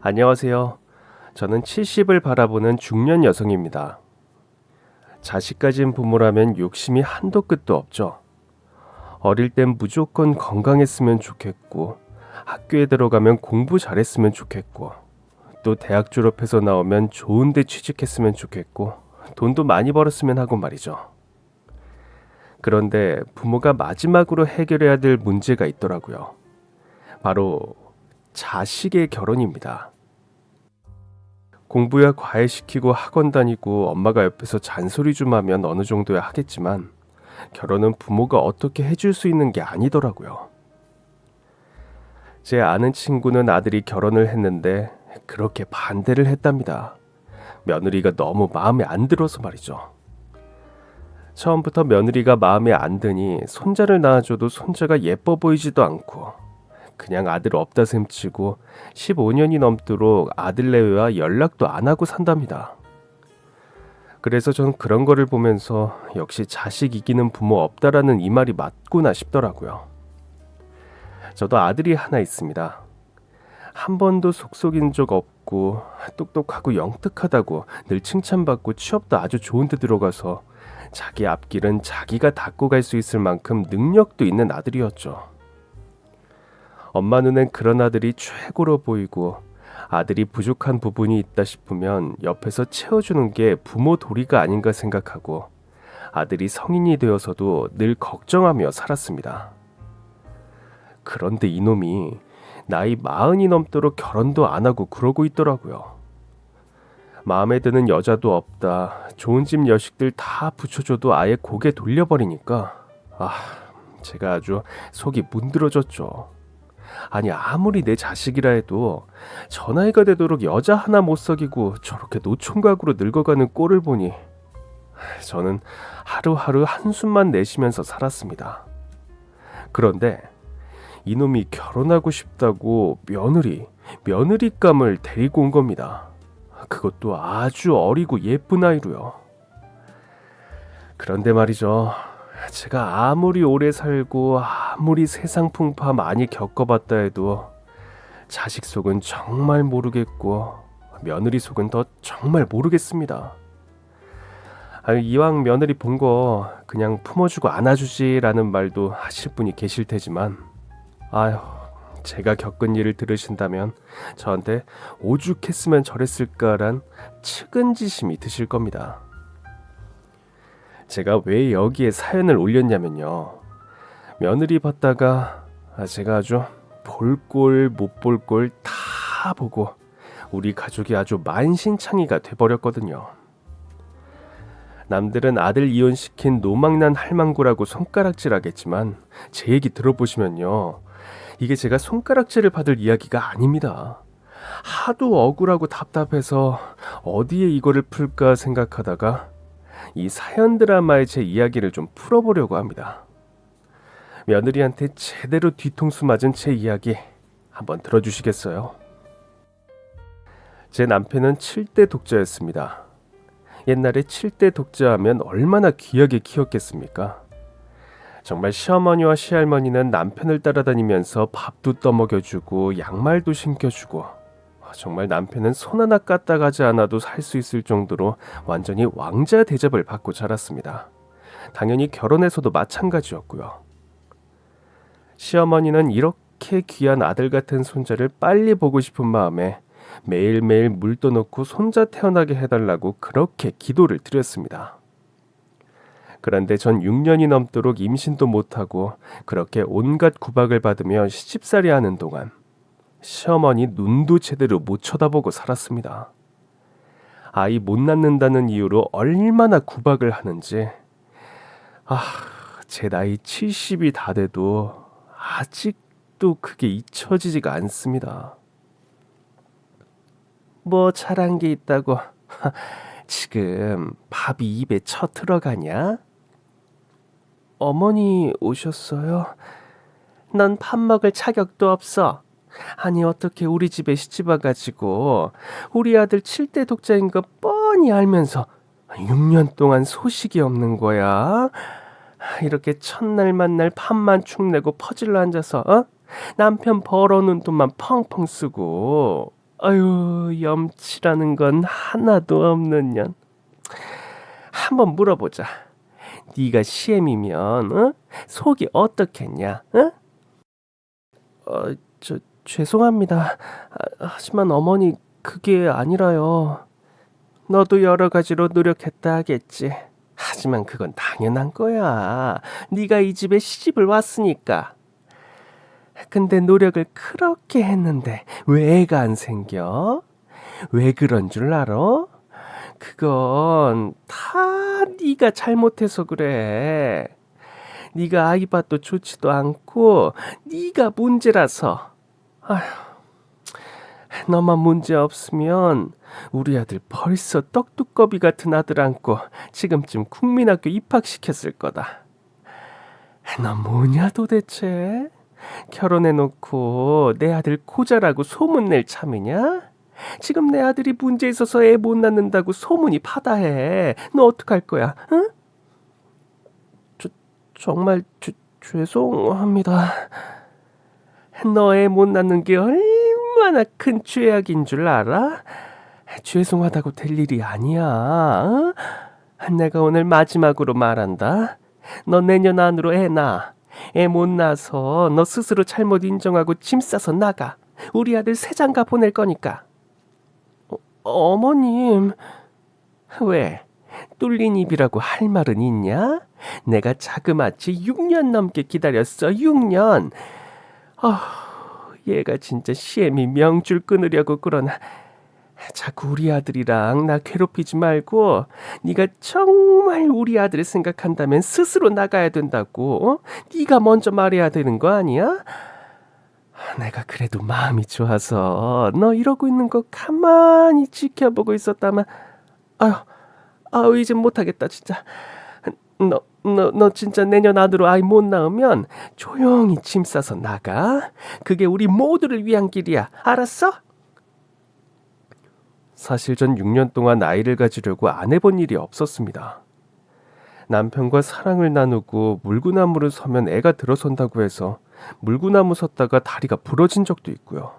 안녕하세요. 저는 70을 바라보는 중년 여성입니다. 자식 가진 부모라면 욕심이 한도 끝도 없죠. 어릴 땐 무조건 건강했으면 좋겠고, 학교에 들어가면 공부 잘했으면 좋겠고, 또 대학 졸업해서 나오면 좋은 데 취직했으면 좋겠고, 돈도 많이 벌었으면 하고 말이죠. 그런데 부모가 마지막으로 해결해야 될 문제가 있더라고요. 바로 자식의 결혼입니다. 공부야 과외시키고 학원 다니고 엄마가 옆에서 잔소리 좀 하면 어느 정도야 하겠지만 결혼은 부모가 어떻게 해줄 수 있는 게 아니더라고요. 제 아는 친구는 아들이 결혼을 했는데 그렇게 반대를 했답니다. 며느리가 너무 마음에 안 들어서 말이죠. 처음부터 며느리가 마음에 안 드니 손자를 낳아줘도 손자가 예뻐 보이지도 않고 그냥 아들 없다 셈치고 15년이 넘도록 아들 내외와 연락도 안 하고 산답니다. 그래서 전 그런 거를 보면서 역시 자식 이기는 부모 없다라는 이 말이 맞구나 싶더라고요. 저도 아들이 하나 있습니다. 한 번도 속속인 적 없고 똑똑하고 영특하다고 늘 칭찬받고 취업도 아주 좋은 데 들어가서 자기 앞길은 자기가 닦고 갈 수 있을 만큼 능력도 있는 아들이었죠. 엄마 눈엔 그런 아들이 최고로 보이고 아들이 부족한 부분이 있다 싶으면 옆에서 채워주는 게 부모 도리가 아닌가 생각하고 아들이 성인이 되어서도 늘 걱정하며 살았습니다. 그런데 이놈이 나이 40이 넘도록 결혼도 안 하고 그러고 있더라고요. 마음에 드는 여자도 없다. 좋은 집 여식들 다 붙여줘도 아예 고개 돌려버리니까 제가 아주 속이 문드러졌죠. 아니 아무리 내 자식이라 해도 저 나이가 되도록 여자 하나 못 사귀고 저렇게 노총각으로 늙어가는 꼴을 보니 저는 하루하루 한숨만 내쉬면서 살았습니다. 그런데 이놈이 결혼하고 싶다고 며느리감을 데리고 온 겁니다. 그것도 아주 어리고 예쁜 아이로요. 그런데 말이죠. 제가 아무리 오래 살고 아무리 세상 풍파 많이 겪어봤다 해도 자식 속은 정말 모르겠고 며느리 속은 더 정말 모르겠습니다. 이왕 며느리 본 거 그냥 품어주고 안아주지라는 말도 하실 분이 계실 테지만 제가 겪은 일을 들으신다면 저한테 오죽했으면 저랬을까란 측은지심이 드실 겁니다. 제가 왜 여기에 사연을 올렸냐면요. 며느리 봤다가 제가 아주 볼 꼴 못 볼 꼴 다 보고 우리 가족이 아주 만신창이가 돼버렸거든요. 남들은 아들 이혼시킨 노망난 할망구라고 손가락질하겠지만 제 얘기 들어보시면요. 이게 제가 손가락질을 받을 이야기가 아닙니다. 하도 억울하고 답답해서 어디에 이거를 풀까 생각하다가 이 사연 드라마의 제 이야기를 좀 풀어보려고 합니다. 며느리한테 제대로 뒤통수 맞은 제 이야기 한번 들어주시겠어요? 제 남편은 7대 독자였습니다. 옛날에 7대 독자하면 얼마나 귀하게 키웠겠습니까? 정말 시어머니와 시할머니는 남편을 따라다니면서 밥도 떠먹여주고 양말도 신겨주고 정말 남편은 손 하나 까딱하지 않아도 살 수 있을 정도로 완전히 왕자 대접을 받고 자랐습니다. 당연히 결혼해서도 마찬가지였고요. 시어머니는 이렇게 귀한 아들 같은 손자를 빨리 보고 싶은 마음에 매일매일 물 떠놓고 손자 태어나게 해달라고 그렇게 기도를 드렸습니다. 그런데 전 6년이 넘도록 임신도 못하고 그렇게 온갖 구박을 받으며 시집살이 하는 동안 시어머니 눈도 제대로 못 쳐다보고 살았습니다. 아이 못 낳는다는 이유로 얼마나 구박을 하는지 제 나이 70이 다 돼도 아직도 그게 잊혀지지가 않습니다. 뭐 잘한 게 있다고 지금 밥이 입에 쳐 들어가냐? 어머니 오셨어요? 넌 밥 먹을 자격도 없어. 아니 어떻게 우리 집에 시집 와가지고 우리 아들 7대 독자인 거 뻔히 알면서 6년 동안 소식이 없는 거야? 이렇게 첫날 만날 밥만 축내고 퍼질러 앉아서 남편 벌어놓은 돈만 펑펑 쓰고 아유, 염치라는 건 하나도 없는 년. 한번 물어보자. 네가 시엠이면 속이 어떻겠냐? 응? 죄송합니다. 하지만 어머니 그게 아니라요. 너도 여러 가지로 노력했다 하겠지. 하지만 그건 당연한 거야. 네가 이 집에 시집을 왔으니까. 근데 노력을 그렇게 했는데 왜 애가 안 생겨? 왜 그런 줄 알아? 그건 다 네가 잘못해서 그래. 네가 아이밭도 좋지도 않고 네가 문제라서. 아휴, 너만 문제 없으면 우리 아들 벌써 떡두꺼비 같은 아들 안고 지금쯤 국민학교 입학시켰을 거다. 너 뭐냐 도대체? 결혼해놓고 내 아들 코자라고 소문낼 참이냐? 지금 내 아들이 문제 있어서 애 못 낳는다고 소문이 파다해. 너 어떡할 거야? 응? 정말 죄송합니다. 너 애 못 낳는 게 얼마나 큰 죄악인 줄 알아? 죄송하다고 될 일이 아니야. 어? 내가 오늘 마지막으로 말한다. 너 내년 안으로 애 낳아. 애 못 낳아서 너 스스로 잘못 인정하고 짐 싸서 나가. 우리 아들 새장가 보낼 거니까. 어머님. 왜? 뚫린 입이라고 할 말은 있냐? 내가 자그마치 6년 넘게 기다렸어. 6년. 얘가 진짜 시엠이 명줄 끊으려고 그러나. 자꾸 우리 아들이랑 나 괴롭히지 말고 네가 정말 우리 아들을 생각한다면 스스로 나가야 된다고. 네가 먼저 말해야 되는 거 아니야? 내가 그래도 마음이 좋아서 너 이러고 있는 거 가만히 지켜보고 있었다만 이제 못하겠다 진짜. 너 진짜 내년 안으로 아이 못 낳으면 조용히 짐 싸서 나가. 그게 우리 모두를 위한 길이야. 알았어? 사실 전 6년 동안 아이를 가지려고 안 해본 일이 없었습니다. 남편과 사랑을 나누고 물구나무를 서면 애가 들어선다고 해서 물구나무 섰다가 다리가 부러진 적도 있고요.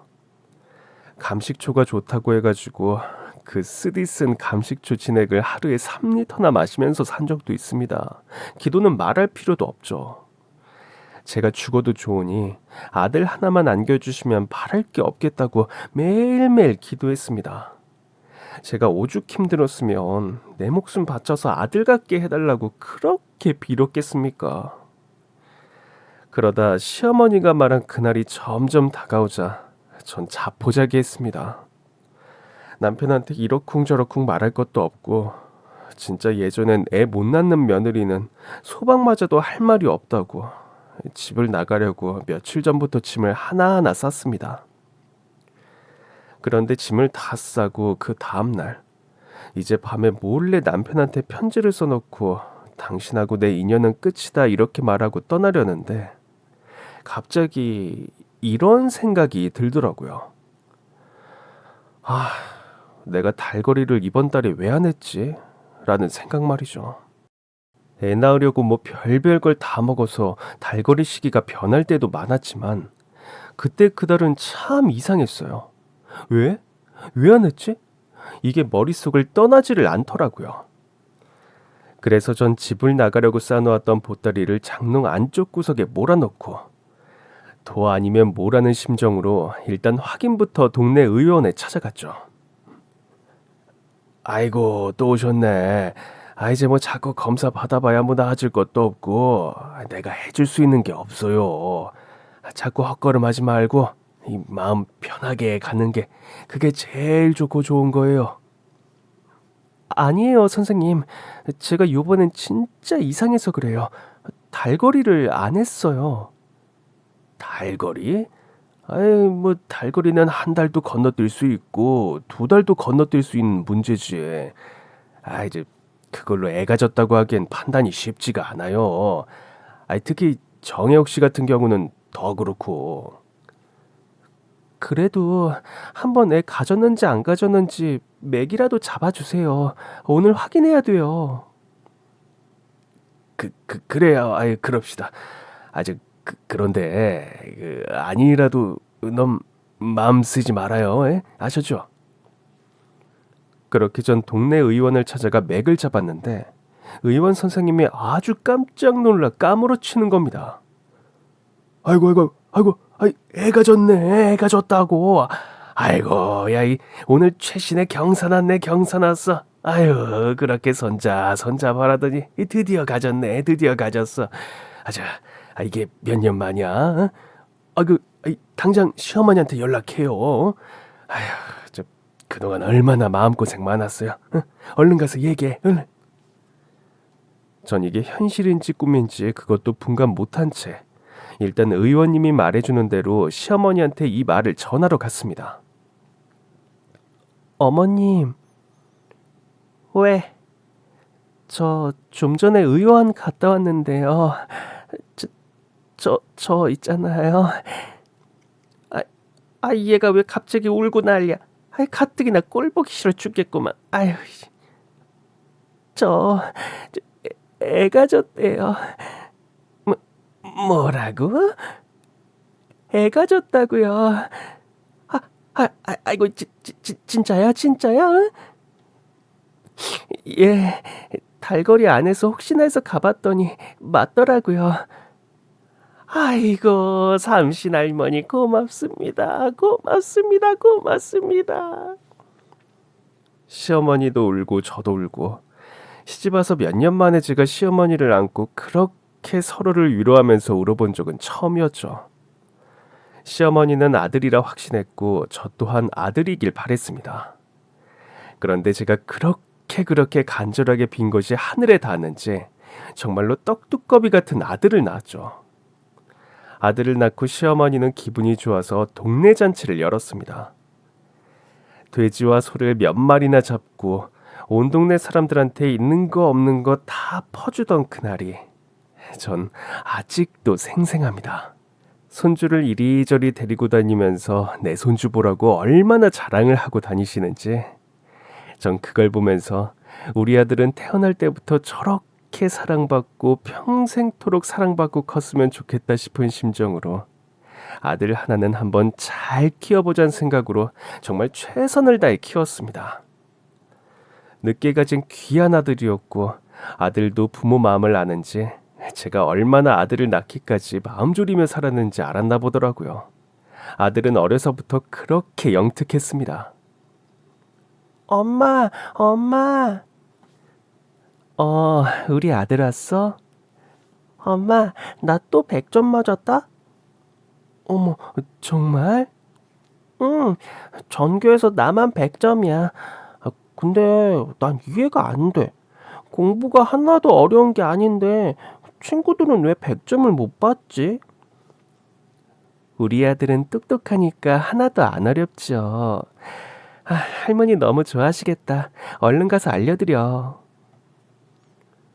감식초가 좋다고 해가지고 그 쓰디쓴 감식초 진액을 하루에 3리터나 마시면서 산 적도 있습니다. 기도는 말할 필요도 없죠. 제가 죽어도 좋으니 아들 하나만 안겨주시면 바랄 게 없겠다고 매일매일 기도했습니다. 제가 오죽 힘들었으면 내 목숨 바쳐서 아들 갖게 해달라고 그렇게 빌었겠습니까? 그러다 시어머니가 말한 그날이 점점 다가오자 전 자포자기했습니다. 남편한테 이러쿵저러쿵 말할 것도 없고 진짜 예전엔 애 못 낳는 며느리는 소방마저도 할 말이 없다고 집을 나가려고 며칠 전부터 짐을 하나하나 쌌습니다. 그런데 짐을 다 싸고 그 다음날 이제 밤에 몰래 남편한테 편지를 써놓고 당신하고 내 인연은 끝이다 이렇게 말하고 떠나려는데 갑자기 이런 생각이 들더라고요. 내가 달거리를 이번 달에 왜 안 했지? 라는 생각 말이죠. 애 낳으려고 뭐 별별 걸 다 먹어서 달거리 시기가 변할 때도 많았지만 그때 그달은 참 이상했어요. 왜? 왜 안 했지? 이게 머릿속을 떠나지를 않더라고요. 그래서 전 집을 나가려고 쌓아놓았던 보따리를 장롱 안쪽 구석에 몰아넣고 도 아니면 뭐라는 심정으로 일단 확인부터 동네 의원에 찾아갔죠. 아이고 또 오셨네. 이제 뭐 자꾸 검사 받아봐야 뭐 나아질 것도 없고 내가 해줄 수 있는 게 없어요. 자꾸 헛걸음하지 말고 이 마음 편하게 가는 게 그게 제일 좋고 좋은 거예요. 아니에요, 선생님. 제가 요번엔 진짜 이상해서 그래요. 달거리를 안 했어요. 달거리? 뭐 달거리는 한 달도 건너뛸 수 있고 2달도 건너뛸 수 있는 문제지. 이제 그걸로 애가 졌다고 하기엔 판단이 쉽지가 않아요. 특히 정혜옥 씨 같은 경우는 더 그렇고. 그래도 한번 애 가졌는지 안 가졌는지 맥이라도 잡아주세요. 오늘 확인해야 돼요. 그래요. 그럽시다. 아직 그런데 아니라도 마음 쓰지 말아요. 에? 아셨죠? 그렇게 전 동네 의원을 찾아가 맥을 잡았는데 의원 선생님이 아주 깜짝 놀라 까무러치는 겁니다. 아이고 아이고 아이고 아이 애가 졌네 애가 졌다고. 아이고 야 이 오늘 최신의 경사 났네 경사 났어. 아유 그렇게 손자 바라더니 드디어 가졌네 드디어 가졌어. 아자 이게 몇 년 만이야? 어? 당장 시어머니한테 연락해요. 아휴 저 그동안 얼마나 마음고생 많았어요. 어? 얼른 가서 얘기해 얼른. 전 이게 현실인지 꿈인지 그것도 분간 못한 채 일단 의원님이 말해주는 대로 시어머니한테 이 말을 전하러 갔습니다. 어머님, 왜? 저 좀 전에 의원 갔다 왔는데요. 저 있잖아요. 얘가 왜 갑자기 울고 난리야? 가뜩이나 꼴 보기 싫어 죽겠구만. 아유, 저 애가 졌대요. 뭐라고? 애가 졌다고요? 아이고 진짜야? 예, 달거리 안에서 혹시나 해서 가봤더니 맞더라고요. 아이고 삼신 할머니 고맙습니다. 시어머니도 울고 저도 울고 시집 와서 몇 년 만에 제가 시어머니를 안고 그렇게 서로를 위로하면서 울어본 적은 처음이었죠. 시어머니는 아들이라 확신했고 저 또한 아들이길 바랬습니다. 그런데 제가 그렇게 간절하게 빈 것이 하늘에 닿았는지 정말로 떡두꺼비 같은 아들을 낳았죠. 아들을 낳고 시어머니는 기분이 좋아서 동네 잔치를 열었습니다. 돼지와 소를 몇 마리나 잡고 온 동네 사람들한테 있는 거 없는 거 다 퍼주던 그날이 전 아직도 생생합니다. 손주를 이리저리 데리고 다니면서 내 손주 보라고 얼마나 자랑을 하고 다니시는지 전 그걸 보면서 우리 아들은 태어날 때부터 저렇게 사랑받고 평생토록 사랑받고 컸으면 좋겠다 싶은 심정으로 아들 하나는 한번 잘 키워보자는 생각으로 정말 최선을 다해 키웠습니다. 늦게 가진 귀한 아들이었고 아들도 부모 마음을 아는지 제가 얼마나 아들을 낳기까지 마음 졸이며 살았는지 알았나 보더라고요. 아들은 어려서부터 그렇게 영특했습니다. 엄마. 우리 아들 왔어? 엄마, 나 또 100점 맞았다? 어머, 정말? 응, 전교에서 나만 100점이야. 근데 난 이해가 안 돼. 공부가 하나도 어려운 게 아닌데 친구들은 왜 100점을 못 받지? 우리 아들은 똑똑하니까 하나도 안 어렵죠. 할머니 너무 좋아하시겠다. 얼른 가서 알려드려.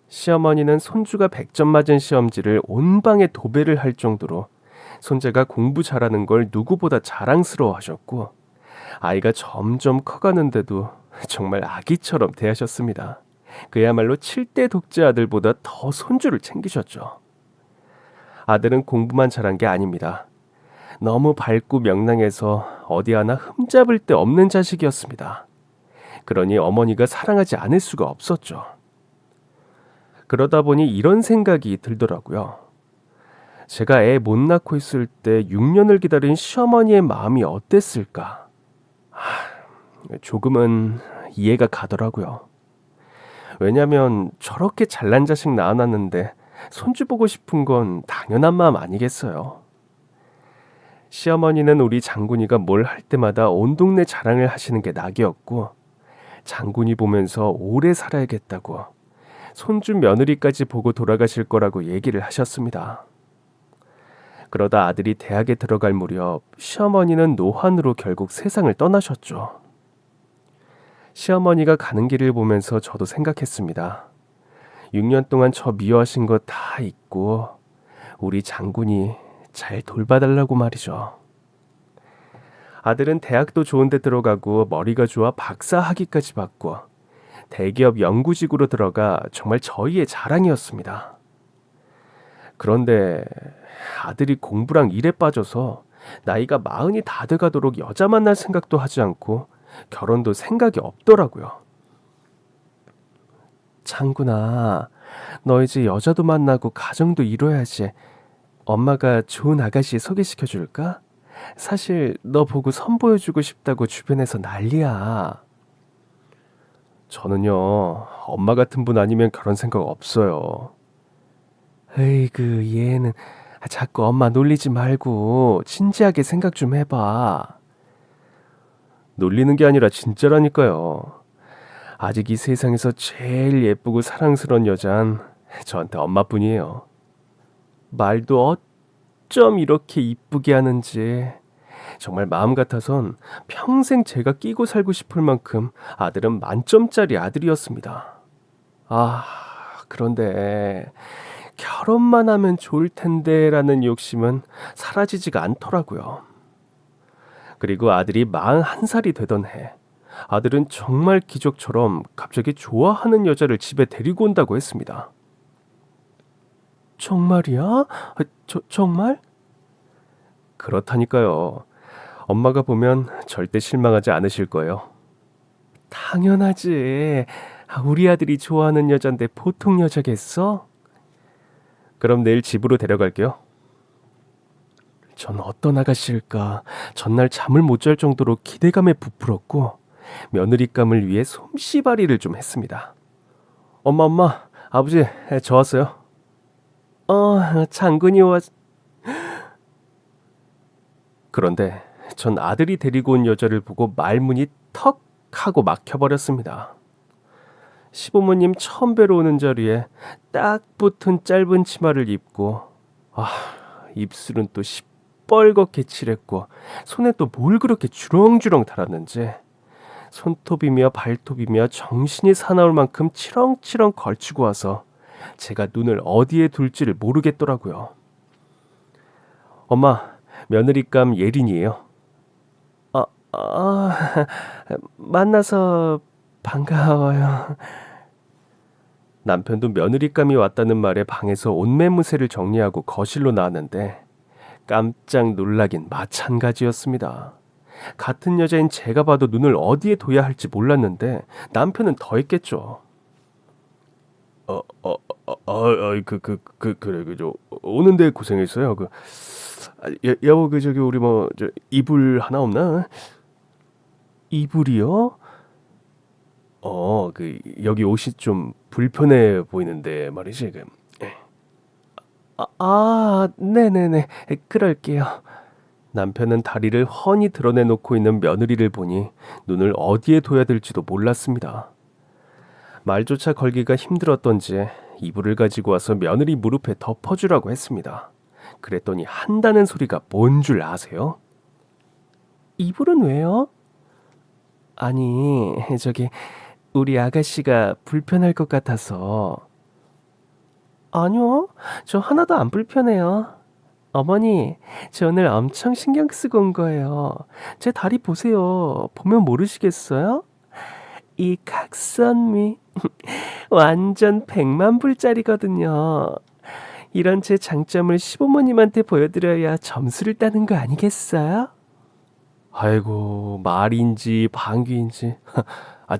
시어머니는 손주가 100점 맞은 시험지를 온 방에 도배를 할 정도로 손자가 공부 잘하는 걸 누구보다 자랑스러워하셨고 아이가 점점 커가는데도 정말 아기처럼 대하셨습니다. 그야말로 7대 독재 아들보다 더 손주를 챙기셨죠. 아들은 공부만 잘한 게 아닙니다. 너무 밝고 명랑해서 어디 하나 흠잡을 데 없는 자식이었습니다. 그러니 어머니가 사랑하지 않을 수가 없었죠. 그러다 보니 이런 생각이 들더라고요. 제가 애 못 낳고 있을 때 6년을 기다린 시어머니의 마음이 어땠을까? 조금은 이해가 가더라고요. 왜냐면 저렇게 잘난 자식 낳아놨는데 손주 보고 싶은 건 당연한 마음 아니겠어요. 시어머니는 우리 장군이가 뭘 할 때마다 온 동네 자랑을 하시는 게 낙이었고 장군이 보면서 오래 살아야겠다고 손주 며느리까지 보고 돌아가실 거라고 얘기를 하셨습니다. 그러다 아들이 대학에 들어갈 무렵 시어머니는 노환으로 결국 세상을 떠나셨죠. 시어머니가 가는 길을 보면서 저도 생각했습니다. 6년 동안 저 미워하신 거 다 잊고 우리 장군이 잘 돌봐달라고 말이죠. 아들은 대학도 좋은 데 들어가고 머리가 좋아 박사 학위까지 받고 대기업 연구직으로 들어가 정말 저희의 자랑이었습니다. 그런데 아들이 공부랑 일에 빠져서 나이가 40이 다 돼가도록 여자 만날 생각도 하지 않고 결혼도 생각이 없더라고요. 창구나, 너 이제 여자도 만나고 가정도 이뤄야지. 엄마가 좋은 아가씨 소개시켜 줄까? 사실 너 보고 선보여주고 싶다고 주변에서 난리야. 저는요, 엄마 같은 분 아니면 결혼 생각 없어요. 에이그, 얘는 자꾸 엄마 놀리지 말고 진지하게 생각 좀 해봐. 놀리는 게 아니라 진짜라니까요. 아직 이 세상에서 제일 예쁘고 사랑스러운 여잔 저한테 엄마뿐이에요. 말도 어쩜 이렇게 이쁘게 하는지. 정말 마음 같아선 평생 제가 끼고 살고 싶을 만큼 아들은 만점짜리 아들이었습니다. 아, 그런데 결혼만 하면 좋을 텐데 라는 욕심은 사라지지가 않더라고요. 그리고 아들이 41살이 되던 해, 아들은 정말 기적처럼 갑자기 좋아하는 여자를 집에 데리고 온다고 했습니다. 정말이야? 정말? 그렇다니까요. 엄마가 보면 절대 실망하지 않으실 거예요. 당연하지. 우리 아들이 좋아하는 여잔데 보통 여자겠어? 그럼 내일 집으로 데려갈게요. 전 어떤 아가씨일까 전날 잠을 못 잘 정도로 기대감에 부풀었고 며느리감을 위해 솜씨발이를 좀 했습니다. 엄마, 아버지, 저 왔어요. 장군이 그런데 전 아들이 데리고 온 여자를 보고 말문이 턱 하고 막혀버렸습니다. 시부모님 처음 뵈러 오는 자리에 딱 붙은 짧은 치마를 입고 입술은 또 시뻘겋게 칠했고 손에 또 뭘 그렇게 주렁주렁 달았는지 손톱이며 발톱이며 정신이 사나울 만큼 치렁치렁 걸치고 와서 제가 눈을 어디에 둘지를 모르겠더라고요. 엄마, 며느리감 예린이에요. 만나서 반가워요. 남편도 며느리감이 왔다는 말에 방에서 옷매무새를 정리하고 거실로 나왔는데 깜짝 놀라긴 마찬가지였습니다. 같은 여자인 제가 봐도 눈을 어디에 둬야 할지 몰랐는데 남편은 더 했겠죠. 그래, 그죠. 오는데 고생했어요. 여보, 저기, 우리 이불 하나 없나? 이불이요? 여기 옷이 좀 불편해 보이는데 말이지. 네네네. 그럴게요. 남편은 다리를 훤히 드러내놓고 있는 며느리를 보니 눈을 어디에 둬야 될지도 몰랐습니다. 말조차 걸기가 힘들었던지 이불을 가지고 와서 며느리 무릎에 덮어주라고 했습니다. 그랬더니 한다는 소리가 뭔 줄 아세요? 이불은 왜요? 아니, 저기 우리 아가씨가 불편할 것 같아서. 아니요, 저 하나도 안 불편해요. 어머니, 저 오늘 엄청 신경 쓰고 온 거예요. 제 다리 보세요. 보면 모르시겠어요? 이 각선미 완전 100만 불짜리거든요. 이런 제 장점을 시부모님한테 보여드려야 점수를 따는 거 아니겠어요? 아이고, 말인지 방귀인지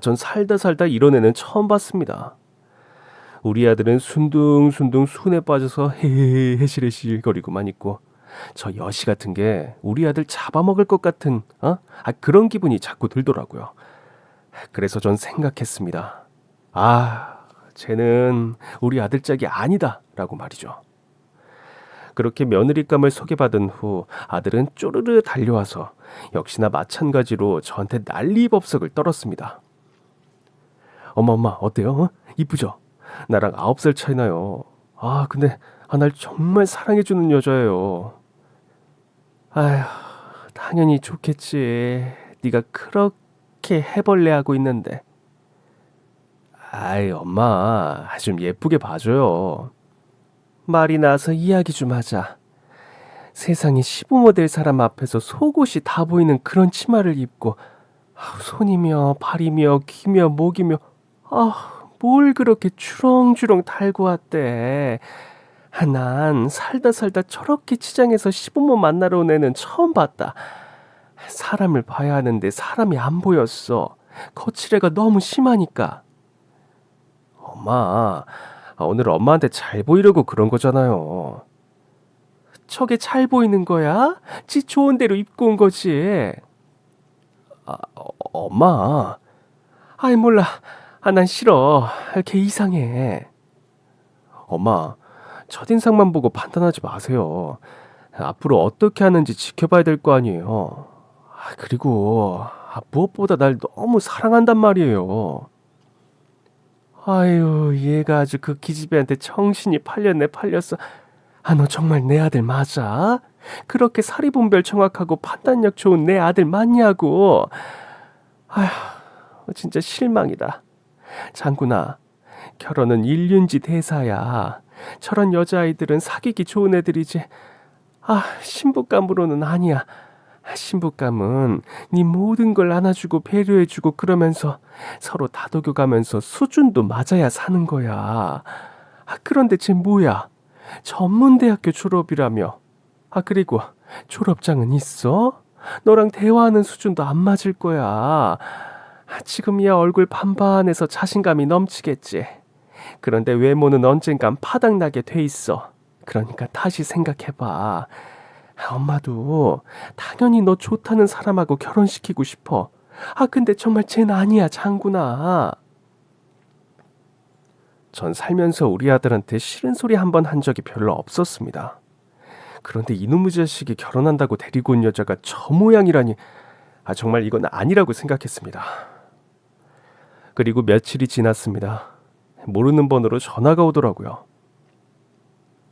전 살다 이런 애는 처음 봤습니다. 우리 아들은 순둥순둥 순에 빠져서 해실해실 거리고만 있고 저 여시 같은 게 우리 아들 잡아먹을 것 같은 그런 기분이 자꾸 들더라고요. 그래서 전 생각했습니다. 쟤는 우리 아들 짝이 아니다 라고 말이죠. 그렇게 며느리감을 소개받은 후 아들은 쪼르르 달려와서 역시나 마찬가지로 저한테 난리법석을 떨었습니다. 엄마 어때요? 이쁘죠? 나랑 9살 차이 나요. 근데 날 정말 사랑해주는 여자예요. 아휴, 당연히 좋겠지. 네가 그렇게 해벌레하고 있는데. 엄마, 좀 예쁘게 봐줘요. 말이 나서 이야기 좀 하자. 세상에 시부모 될 사람 앞에서 속옷이 다 보이는 그런 치마를 입고 손이며 발이며 귀며 목이며 뭘 그렇게 주렁주렁 달고 왔대. 난 살다 살다 저렇게 치장해서 시부모 만나러 온 애는 처음 봤다. 사람을 봐야 하는데 사람이 안 보였어. 거칠애가 너무 심하니까. 엄마, 오늘 엄마한테 잘 보이려고 그런 거잖아요. 저게 잘 보이는 거야? 지 좋은 대로 입고 온 거지. 엄마. 아이 몰라. 난 싫어. 걔 이상해. 엄마, 첫인상만 보고 판단하지 마세요. 앞으로 어떻게 하는지 지켜봐야 될 거 아니에요. 그리고 무엇보다 날 너무 사랑한단 말이에요. 아유, 얘가 아주 그 기집애한테 정신이 팔렸어. 너 정말 내 아들 맞아? 그렇게 사리분별 정확하고 판단력 좋은 내 아들 맞냐고. 아휴, 진짜 실망이다. 장군아, 결혼은 일륜지 대사야. 저런 여자아이들은 사귀기 좋은 애들이지. 신부감으로는 아니야. 신부감은 네 모든 걸 안아주고 배려해주고 그러면서 서로 다독여가면서 수준도 맞아야 사는 거야. 그런데 쟤 뭐야? 전문대학교 졸업이라며. 그리고 졸업장은 있어? 너랑 대화하는 수준도 안 맞을 거야. 지금이야 얼굴 반반해서 자신감이 넘치겠지. 그런데 외모는 언젠간 파닥나게 돼 있어. 그러니까 다시 생각해봐. 엄마도 당연히 너 좋다는 사람하고 결혼시키고 싶어. 근데 정말 쟨 아니야, 장군아. 전 살면서 우리 아들한테 싫은 소리 한 번 한 적이 별로 없었습니다. 그런데 이놈의 자식이 결혼한다고 데리고 온 여자가 저 모양이라니, 정말 이건 아니라고 생각했습니다. 그리고 며칠이 지났습니다. 모르는 번호로 전화가 오더라고요.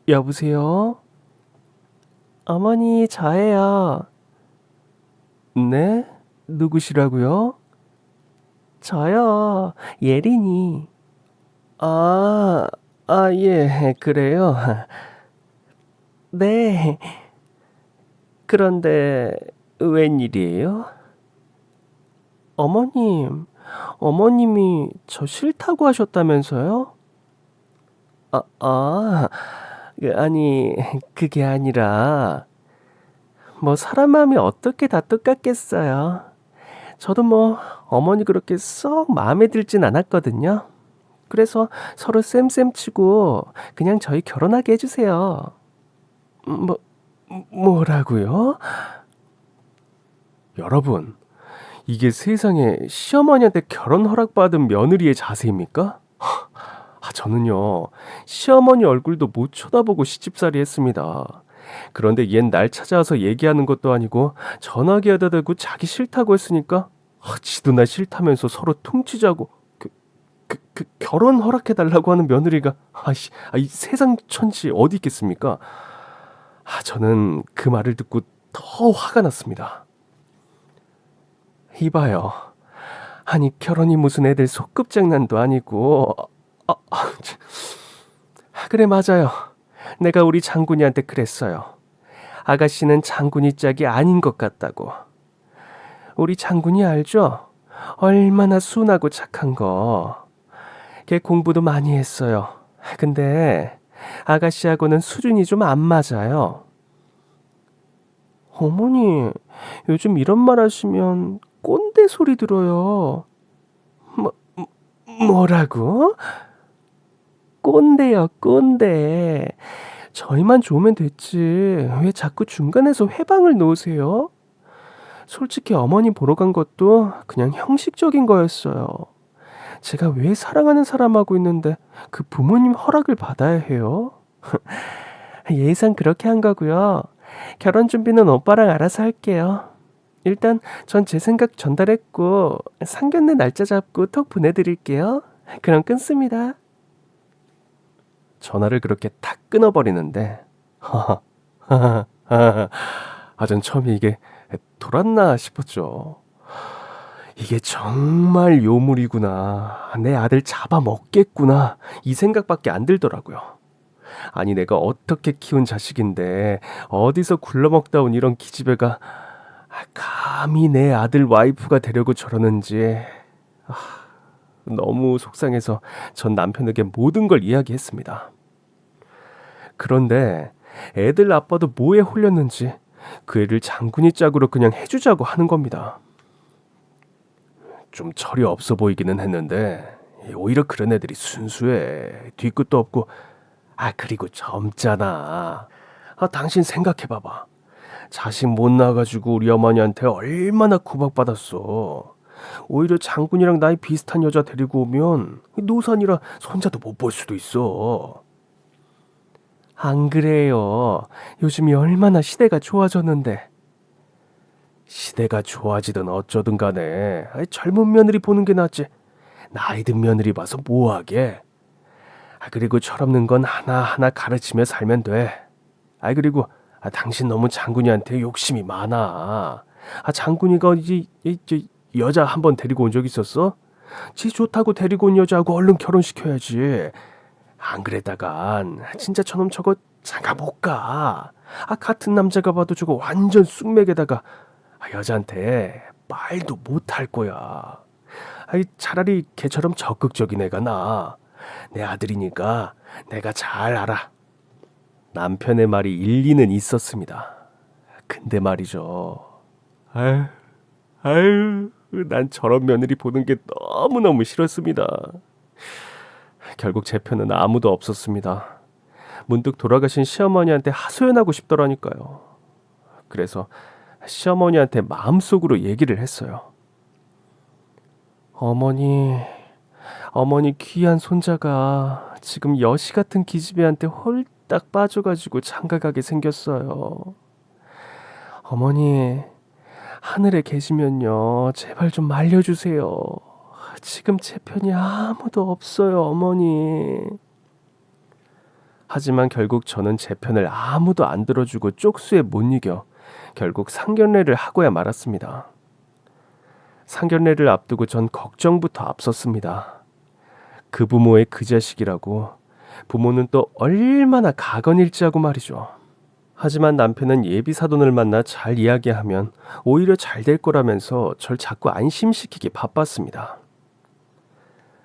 여보세요? 어머니, 저예요. 네? 누구시라고요? 저요, 예린이. 예, 그래요. 네. 그런데 웬일이에요? 어머님이 저 싫다고 하셨다면서요? 아니, 그게 아니라, 사람 마음이 어떻게 다 똑같겠어요. 저도 어머니 그렇게 썩 마음에 들진 않았거든요. 그래서 서로 쌤쌤 치고 그냥 저희 결혼하게 해주세요. 뭐라고요? 여러분, 이게 세상에 시어머니한테 결혼 허락받은 며느리의 자세입니까? 저는요, 시어머니 얼굴도 못 쳐다보고 시집살이 했습니다. 그런데 얜 날 찾아와서 얘기하는 것도 아니고 전화기에다 대고 자기 싫다고 했으니까 지도 나 싫다면서 서로 퉁치자고 결혼 허락해달라고 하는 며느리가 이 세상 천지 어디 있겠습니까? 저는 그 말을 듣고 더 화가 났습니다. 이봐요. 아니 결혼이 무슨 애들 소꿉장난도 아니고 그래 맞아요. 내가 우리 장군이한테 그랬어요. 아가씨는 장군이 짝이 아닌 것 같다고. 우리 장군이 알죠? 얼마나 순하고 착한 거. 걔 공부도 많이 했어요. 근데 아가씨하고는 수준이 좀 안 맞아요. 어머니, 요즘 이런 말 하시면 꼰대 소리 들어요. 뭐라고? 꼰대요, 꼰대. 저희만 좋으면 됐지. 왜 자꾸 중간에서 회방을 놓으세요? 솔직히 어머니 보러 간 것도 그냥 형식적인 거였어요. 제가 왜 사랑하는 사람하고 있는데 그 부모님 허락을 받아야 해요? 예상 그렇게 한 거고요. 결혼 준비는 오빠랑 알아서 할게요. 일단 전 제 생각 전달했고 상견례 날짜 잡고 톡 보내드릴게요. 그럼 끊습니다. 전화를 그렇게 탁 끊어버리는데 전 처음에 이게 돌았나 싶었죠. 이게 정말 요물이구나. 내 아들 잡아먹겠구나. 이 생각밖에 안 들더라고요. 아니 내가 어떻게 키운 자식인데 어디서 굴러먹다 온 이런 기집애가 감히 내 아들 와이프가 되려고 저러는지 너무 속상해서 전 남편에게 모든 걸 이야기했습니다. 그런데 애들 아빠도 뭐에 홀렸는지 그 애를 장군이 짝으로 그냥 해주자고 하는 겁니다. 좀 철이 없어 보이기는 했는데 오히려 그런 애들이 순수해. 뒤끝도 없고. 그리고 젊잖아. 당신 생각해봐봐. 자식 못 낳아가지고 우리 어머니한테 얼마나 구박받았어. 오히려 장군이랑 나이 비슷한 여자 데리고 오면 노산이라 손자도 못 볼 수도 있어. 안 그래요. 요즘이 얼마나 시대가 좋아졌는데. 시대가 좋아지든 어쩌든 간에 젊은 며느리 보는 게 낫지. 나이 든 며느리 봐서 뭐하게. 그리고 철없는 건 하나하나 가르치며 살면 돼. 그리고 당신 너무 장군이한테 욕심이 많아. 장군이가 여자 한 번 데리고 온 적 있었어? 지 좋다고 데리고 온 여자하고 얼른 결혼시켜야지. 안 그래다간 진짜 저놈 저거 장가 못 가. 같은 남자가 봐도 저거 완전 쑥맥에다가 여자한테 말도 못 할 거야. 차라리 걔처럼 적극적인 애가 나아. 내 아들이니까 내가 잘 알아. 남편의 말이 일리는 있었습니다. 근데 말이죠. 난 저런 며느리 보는 게 너무너무 싫었습니다. 결국 제 편은 아무도 없었습니다. 문득 돌아가신 시어머니한테 하소연하고 싶더라니까요. 그래서 시어머니한테 마음속으로 얘기를 했어요. 어머니 귀한 손자가 지금 여시 같은 기집애한테 홀딱 빠져가지고 장가가게 생겼어요. 어머니, 하늘에 계시면요, 제발 좀 말려주세요. 지금 제 편이 아무도 없어요, 어머니. 하지만 결국 저는 제 편을 아무도 안 들어주고 쪽수에 못 이겨 결국 상견례를 하고야 말았습니다. 상견례를 앞두고 전 걱정부터 앞섰습니다. 그 부모의 그 자식이라고 부모는 또 얼마나 가건일지하고 말이죠. 하지만 남편은 예비 사돈을 만나 잘 이야기하면 오히려 잘 될 거라면서 절 자꾸 안심시키기 바빴습니다.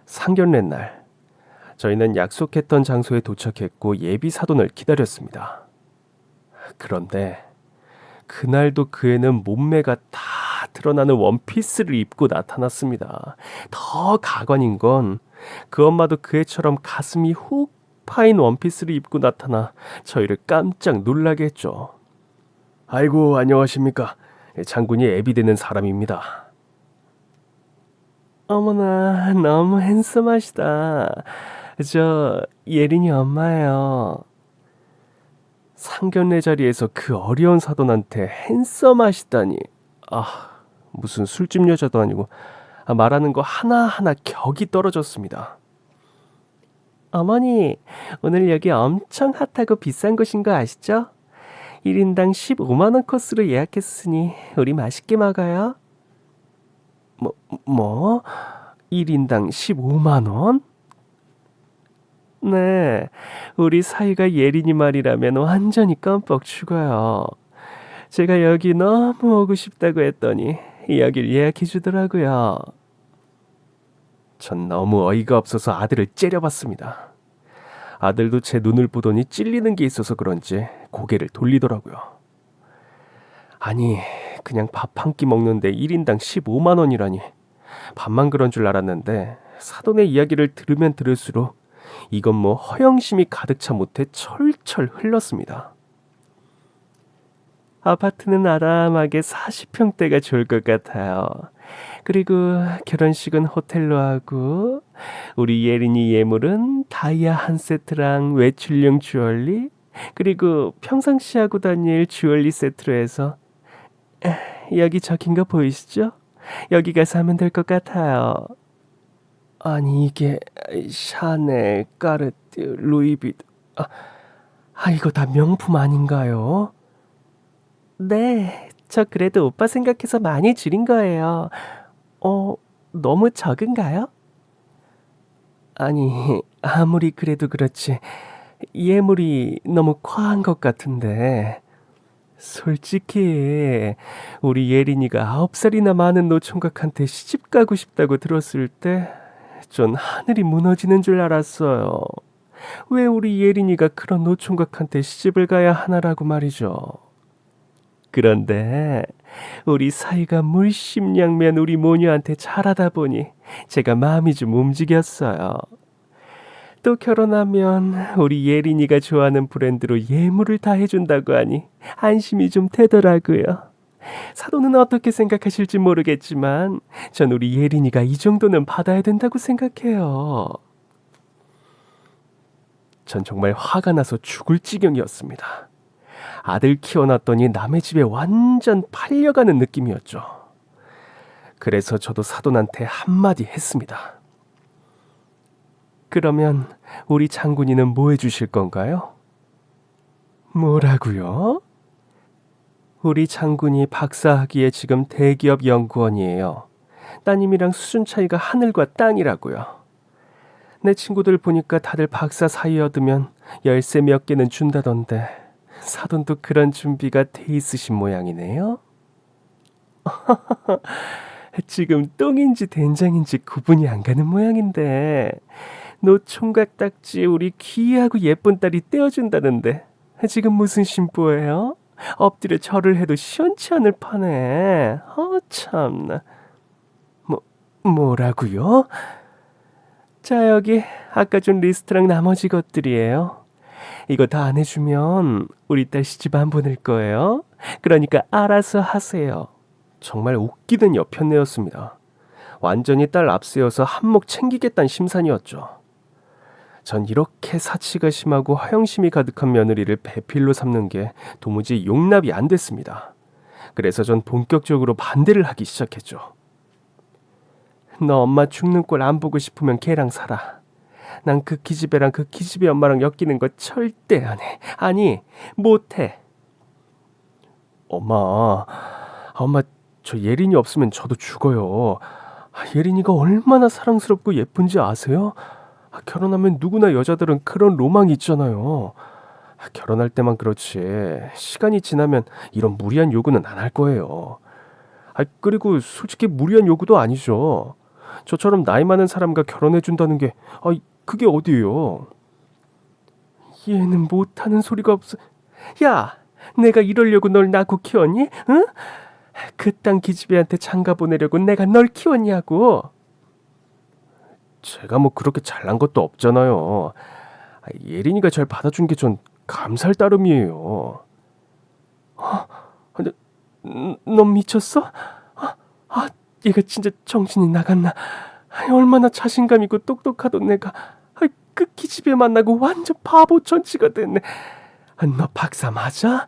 상견례 날 저희는 약속했던 장소에 도착했고 예비 사돈을 기다렸습니다. 그런데 그날도 그 애는 몸매가 다 드러나는 원피스를 입고 나타났습니다. 더 가관인 건 그 엄마도 그 애처럼 가슴이 훅 파인 원피스를 입고 나타나 저희를 깜짝 놀라게 했죠. 아이고, 안녕하십니까. 장군이 애비 되는 사람입니다. 어머나, 너무 핸섬하시다. 저 예린이 엄마예요. 상견례 자리에서 그 어려운 사돈한테 핸섬하시다니. 무슨 술집 여자도 아니고 말하는 거 하나하나 격이 떨어졌습니다. 어머니, 오늘 여기 엄청 핫하고 비싼 곳인 거 아시죠? 1인당 15만 원 코스로 예약했으니 우리 맛있게 먹어요. 뭐? 1인당 15만 원? 네, 우리 사이가 예린이 말이라면 완전히 껌뻑 죽어요. 제가 여기 너무 오고 싶다고 했더니 여길 예약해 주더라고요. 전 너무 어이가 없어서 아들을 째려봤습니다. 아들도 제 눈을 보더니 찔리는 게 있어서 그런지 고개를 돌리더라고요. 아니, 그냥 밥 한 끼 먹는데 1인당 15만 원이라니. 밥만 그런 줄 알았는데 사돈의 이야기를 들으면 들을수록 이건 뭐 허영심이 가득 차 못해 철철 흘렀습니다. 아파트는 아담하게 40평대가 좋을 것 같아요. 그리고 결혼식은 호텔로 하고 우리 예린이 예물은 다이아 한 세트랑 외출용 주얼리 그리고 평상시 하고 다닐 주얼리 세트로 해서 여기 적힌 거 보이시죠? 여기 가서 하면 될 것 같아요. 아니 이게 샤넬, 까르띠, 루이비통 이거 다 명품 아닌가요? 네, 저 그래도 오빠 생각해서 많이 줄인 거예요. 너무 적은가요? 아니, 아무리 그래도 그렇지 예물이 너무 과한 것 같은데. 솔직히 우리 예린이가 9살이나 많은 노총각한테 시집 가고 싶다고 들었을 때 전 하늘이 무너지는 줄 알았어요. 왜 우리 예린이가 그런 노총각한테 시집을 가야 하나라고 말이죠. 그런데 우리 사이가 물심양면 우리 모녀한테 잘하다 보니 제가 마음이 좀 움직였어요. 또 결혼하면 우리 예린이가 좋아하는 브랜드로 예물을 다 해준다고 하니 안심이 좀 되더라고요. 사돈은 어떻게 생각하실지 모르겠지만 전 우리 예린이가 이 정도는 받아야 된다고 생각해요. 전 정말 화가 나서 죽을 지경이었습니다. 아들 키워놨더니 남의 집에 완전 팔려가는 느낌이었죠. 그래서 저도 사돈한테 한마디 했습니다. 그러면 우리 장군이는 뭐 해주실 건가요? 뭐라고요? 우리 장군이 박사학위에 지금 대기업 연구원이에요. 따님이랑 수준 차이가 하늘과 땅이라고요. 내 친구들 보니까 다들 박사 사위 얻으면 열쇠 몇 개는 준다던데 사돈도 그런 준비가 돼 있으신 모양이네요. 지금 똥인지 된장인지 구분이 안 가는 모양인데 노총각 딱지 우리 귀하고 예쁜 딸이 떼어준다는데 지금 무슨 심보예요? 엎드려 절을 해도 시원치 않을 판에. 참나. 뭐라고요? 자, 여기 아까 준 리스트랑 나머지 것들이에요. 이거 다 안 해주면 우리 딸 시집 안 보낼 거예요. 그러니까 알아서 하세요. 정말 웃기는 여편네였습니다. 완전히 딸 앞세워서 한몫 챙기겠다는 심산이었죠. 전 이렇게 사치가 심하고 허영심이 가득한 며느리를 배필로 삼는 게 도무지 용납이 안 됐습니다. 그래서 전 본격적으로 반대를 하기 시작했죠. 너 엄마 죽는 꼴 안 보고 싶으면 걔랑 살아. 난 그 기집애랑 그 기집애 엄마랑 엮이는 거 절대 안 해. 아니, 못해. 엄마, 저 예린이 없으면 저도 죽어요. 예린이가 얼마나 사랑스럽고 예쁜지 아세요? 결혼하면 누구나 여자들은 그런 로망이 있잖아요. 결혼할 때만 그렇지 시간이 지나면 이런 무리한 요구는 안 할 거예요. 그리고 솔직히 무리한 요구도 아니죠. 저처럼 나이 많은 사람과 결혼해 준다는 게 그게 어디예요? 얘는 못하는 소리가 없어. 야, 내가 이러려고 널 낳고 키웠니? 응? 그딴 기집애한테 장가 보내려고 내가 널 키웠냐고. 제가 뭐 그렇게 잘난 것도 없잖아요. 예린이가 잘 받아준 게 전 감사할 따름이에요. 너 미쳤어? 얘가 진짜 정신이 나갔나? 얼마나 자신감 있고 똑똑하던 내가 그 기집애 만나고 완전 바보 천치가 됐네. 너 박사 맞아?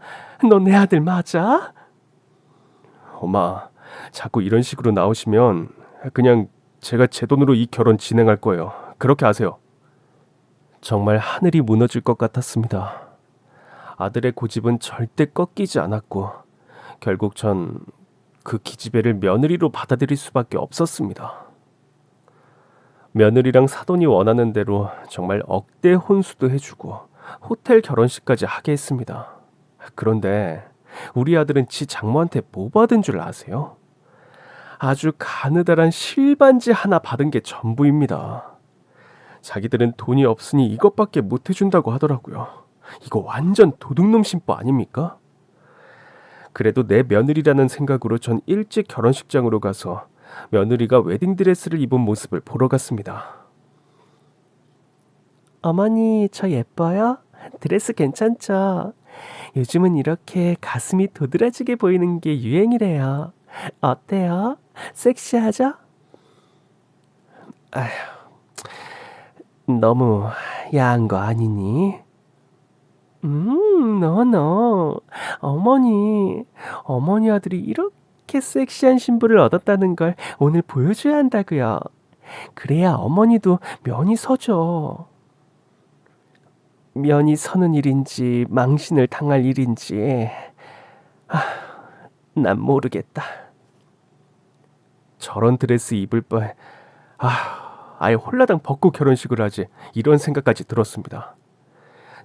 너 내 아들 맞아? 엄마, 자꾸 이런 식으로 나오시면 그냥 제가 제 돈으로 이 결혼 진행할 거예요. 그렇게 아세요. 정말 하늘이 무너질 것 같았습니다. 아들의 고집은 절대 꺾이지 않았고 결국 전 그 기집애를 며느리로 받아들일 수밖에 없었습니다. 며느리랑 사돈이 원하는 대로 정말 억대 혼수도 해주고 호텔 결혼식까지 하게 했습니다. 그런데 우리 아들은 지 장모한테 뭐 받은 줄 아세요? 아주 가느다란 실반지 하나 받은 게 전부입니다. 자기들은 돈이 없으니 이것밖에 못 해준다고 하더라고요. 이거 완전 도둑놈 심보 아닙니까? 그래도 내 며느리라는 생각으로 전 일찍 결혼식장으로 가서 며느리가 웨딩드레스를 입은 모습을 보러 갔습니다. 어머니, 저 예뻐요? 드레스 괜찮죠? 요즘은 이렇게 가슴이 도드라지게 보이는 게 유행이래요. 어때요? 섹시하죠? 아휴, 너무 야한 거 아니니? 너. 어머니 아들이 이렇게 섹시한 신부를 얻었다는 걸 오늘 보여줘야 한다고요. 그래야 어머니도 면이 서죠. 면이 서는 일인지 망신을 당할 일인지 난 모르겠다. 저런 드레스 입을 바에 아예 홀라당 벗고 결혼식을 하지, 이런 생각까지 들었습니다.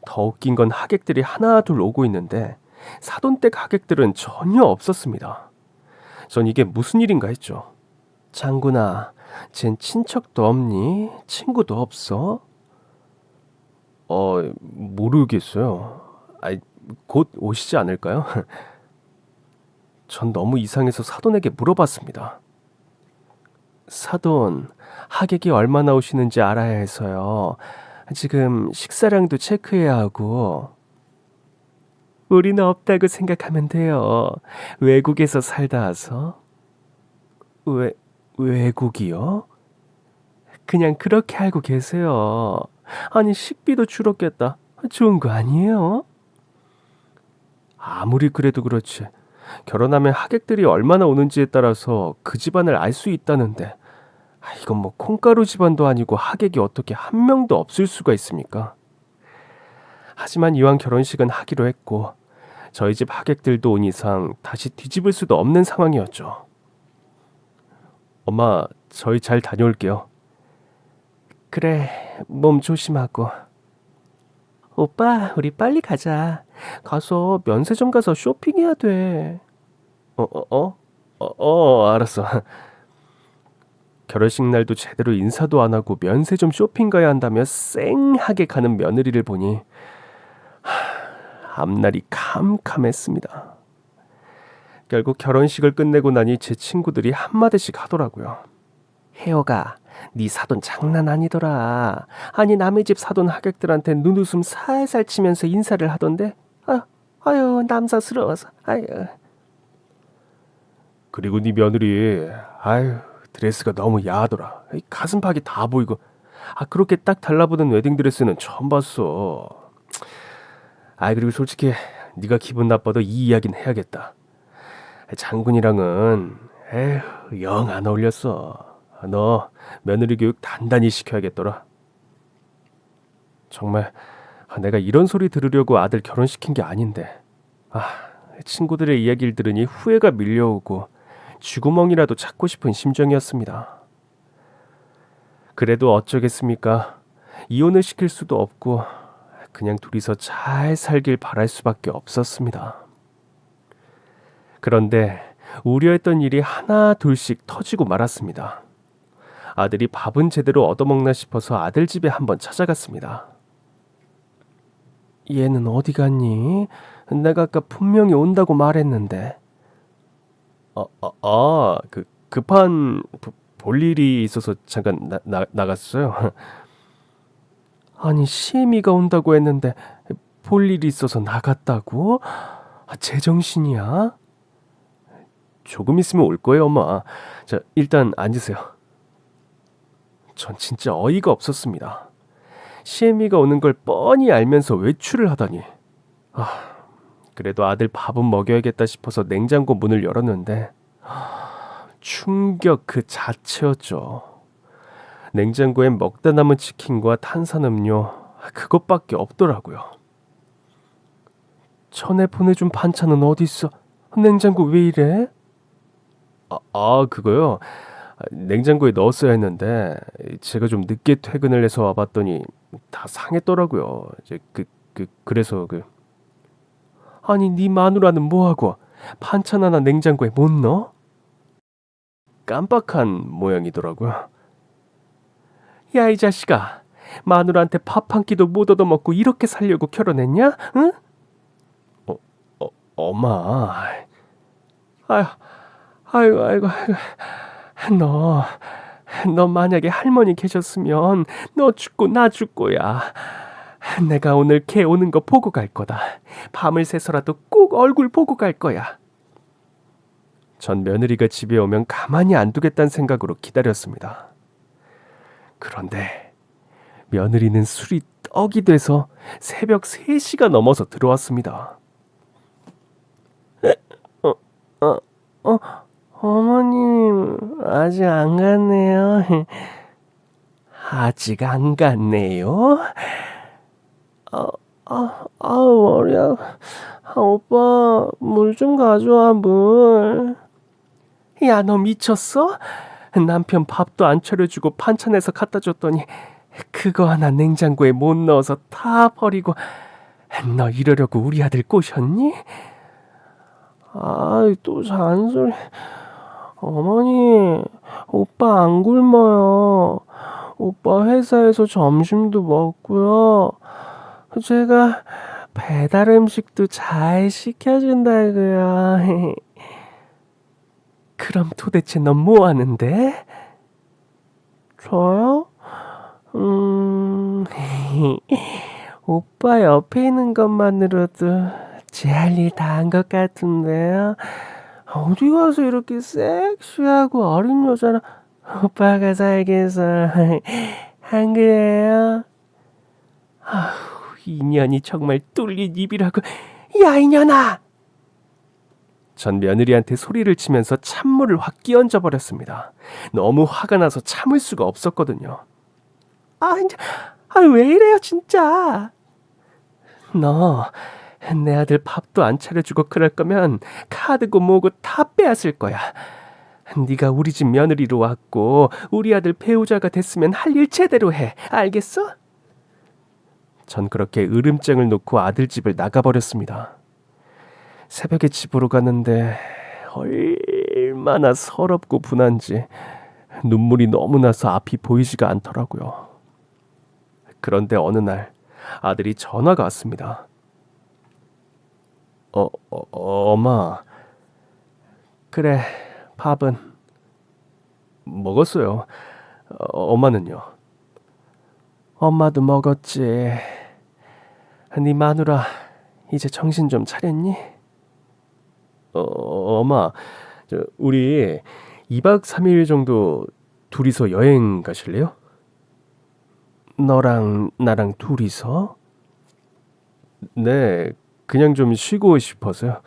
더 웃긴 건 하객들이 하나 둘 오고 있는데 사돈댁 하객들은 전혀 없었습니다. 전 이게 무슨 일인가 했죠. 장군아, 쟨 친척도 없니? 친구도 없어? 모르겠어요. 아이, 곧 오시지 않을까요? 전 너무 이상해서 사돈에게 물어봤습니다. 사돈, 하객이 얼마나 오시는지 알아야 해서요. 지금 식사량도 체크해야 하고. 우리는 없다고 생각하면 돼요. 외국에서 살다 와서. 왜, 외국이요? 그냥 그렇게 알고 계세요. 아니, 식비도 줄었겠다. 좋은 거 아니에요? 아무리 그래도 그렇지. 결혼하면 하객들이 얼마나 오는지에 따라서 그 집안을 알 수 있다는데. 이건 뭐 콩가루 집안도 아니고 하객이 어떻게 한 명도 없을 수가 있습니까? 하지만 이왕 결혼식은 하기로 했고 저희 집 하객들도 온 이상 다시 뒤집을 수도 없는 상황이었죠. 엄마, 저희 잘 다녀올게요. 그래, 몸 조심하고. 오빠, 우리 빨리 가자. 가서 면세점 가서 쇼핑해야 돼. 알았어. 결혼식 날도 제대로 인사도 안 하고 면세점 쇼핑 가야 한다며 쌩하게 가는 며느리를 보니 앞날이 캄캄했습니다. 결국 결혼식을 끝내고 나니 제 친구들이 한마디씩 하더라고요. 혜호가, 네 사돈 장난 아니더라. 아니 남의 집 사돈 하객들한테 눈웃음 살살 치면서 인사를 하던데. 아유 남사스러워서. 아유. 그리고 네 며느리, 아유 드레스가 너무 야하더라. 가슴팍이 다 보이고. 그렇게 딱 달라붙은 웨딩드레스는 처음 봤어. 그리고 솔직히 네가 기분 나빠도 이 이야기는 해야겠다. 장군이랑은 에휴 영 안 어울렸어. 너 며느리 교육 단단히 시켜야겠더라. 정말 내가 이런 소리 들으려고 아들 결혼시킨 게 아닌데. 친구들의 이야기를 들으니 후회가 밀려오고 쥐구멍이라도 찾고 싶은 심정이었습니다. 그래도 어쩌겠습니까? 이혼을 시킬 수도 없고 그냥 둘이서 잘 살길 바랄 수밖에 없었습니다. 그런데 우려했던 일이 하나 둘씩 터지고 말았습니다. 아들이 밥은 제대로 얻어먹나 싶어서 아들 집에 한번 찾아갔습니다. 얘는 어디 갔니? 내가 아까 분명히 온다고 말했는데. 급한 볼 일이 있어서 잠깐 나갔어요. 아니 시애미가 온다고 했는데 볼 일이 있어서 나갔다고? 제정신이야? 조금 있으면 올 거예요, 엄마. 자, 일단 앉으세요. 전 진짜 어이가 없었습니다. 시애미가 오는 걸 뻔히 알면서 외출을 하다니. 그래도 아들 밥은 먹여야겠다 싶어서 냉장고 문을 열었는데 충격 그 자체였죠. 냉장고엔 먹다 남은 치킨과 탄산음료 그것밖에 없더라고요. 전에 보내준 반찬은 어디 있어? 냉장고 왜 이래? 그거요. 냉장고에 넣었어야 했는데 제가 좀 늦게 퇴근을 해서 와봤더니 다 상했더라고요. 이제 그래서 아니 네 마누라는 뭐하고 반찬 하나 냉장고에 못 넣어? 깜빡한 모양이더라고요. 야 이 자식아, 마누라한테 밥 한 끼도 못 얻어먹고 이렇게 살려고 결혼했냐? 응? 엄마. 아이고. 너 만약에 할머니 계셨으면 너 죽고 나 죽고야. 내가 오늘 걔 오는 거 보고 갈 거다. 밤을 새서라도 꼭 얼굴 보고 갈 거야. 전 며느리가 집에 오면 가만히 안 두겠다는 생각으로 기다렸습니다. 그런데 며느리는 술이 떡이 돼서 새벽 3시가 넘어서 들어왔습니다. 어머님 아직 안 갔네요. 아직 안 갔네요? 머리야. 오빠 물 좀 가져와 물. 야 너 미쳤어? 남편 밥도 안 차려주고 반찬해서 갖다 줬더니 그거 하나 냉장고에 못 넣어서 다 버리고 너 이러려고 우리 아들 꼬셨니? 또 잔소리. 어머니 오빠 안 굶어요. 오빠 회사에서 점심도 먹고요. 제가 배달 음식도 잘 시켜준다고요. 그럼 도대체 넌 뭐 하는데? 저요? 오빠 옆에 있는 것만으로도 제 할 일 다 한 것 같은데요. 어디 가서 이렇게 섹시하고 어린 여자랑 오빠가 살겠어. 안 그래요? 이년이 정말 뚫린 입이라고. 야, 이년아! 전 며느리한테 소리를 치면서 찬물을 확 끼얹어 버렸습니다. 너무 화가 나서 참을 수가 없었거든요. 왜 이래요, 진짜? 너, 내 아들 밥도 안 차려주고 그럴 거면 카드고 뭐고 다 빼앗을 거야. 네가 우리 집 며느리로 왔고 우리 아들 배우자가 됐으면 할 일 제대로 해. 알겠어? 전 그렇게 으름장을 놓고 아들 집을 나가버렸습니다. 새벽에 집으로 갔는데 얼마나 서럽고 분한지 눈물이 너무 나서 앞이 보이지가 않더라고요. 그런데 어느 날 아들이 전화가 왔습니다. 엄마. 그래, 밥은 먹었어요. 엄마는요? 엄마도 먹었지. 네 마누라 이제 정신 좀 차렸니? 엄마, 우리 2박 3일 정도 둘이서 여행 가실래요? 너랑 나랑 둘이서? 네, 그냥 좀 쉬고 싶어서요.